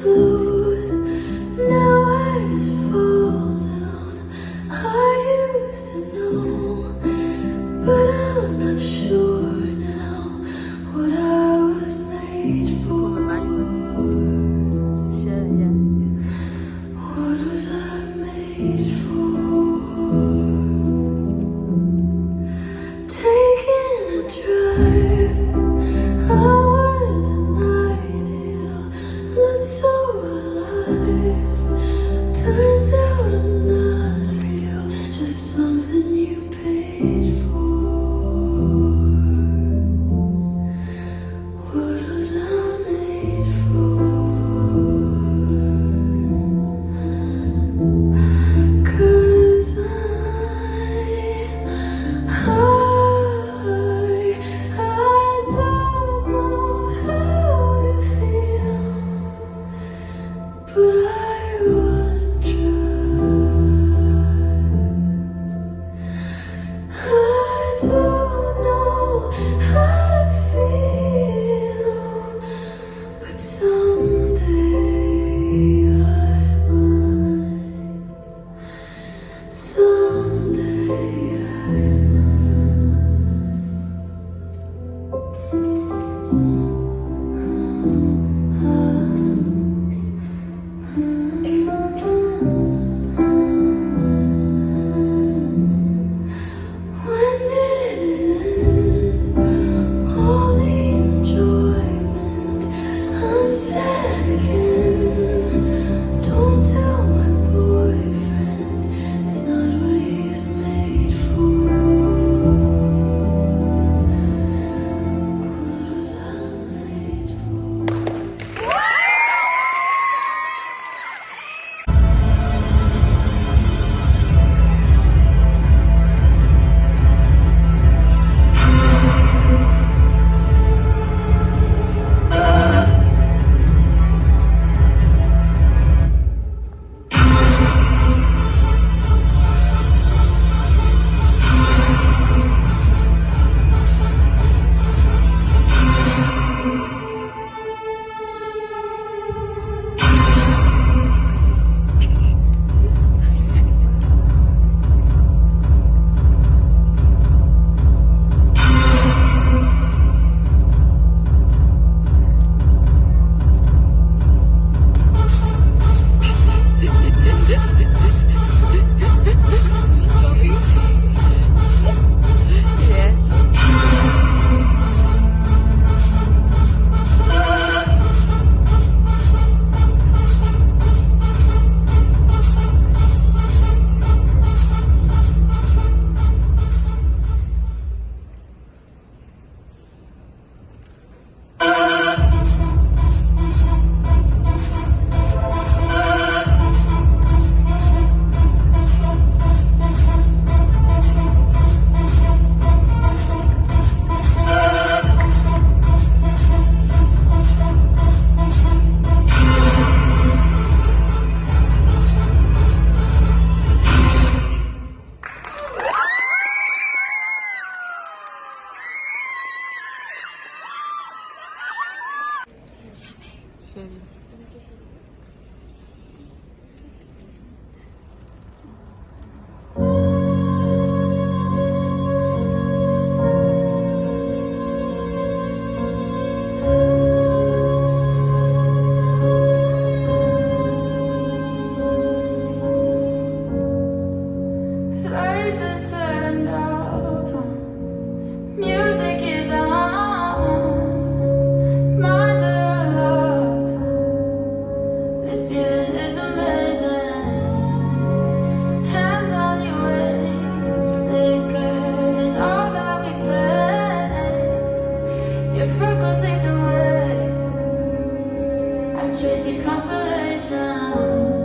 float. Now I just fall down. I used to know, but I'm not sure now what I was made for. What was I made for? Taking a drive, I was an ideal, looked so alive. Turns out I'm not real, just something you paid for. What was I made for? 'Cause I don't know how to feel, but I wanna try. I don't know how to feel, but someday I might. Someday I When did it end? All the enjoyment. I'm sad again. Don't tell my boyfriend, it's not what he's made for. What was I made for? Lights are turned off, music is on, minds are locked. This feeling is amazing. Hands on your waist, liquor is all that we taste. Your freckles lead the way, I chase your consolation.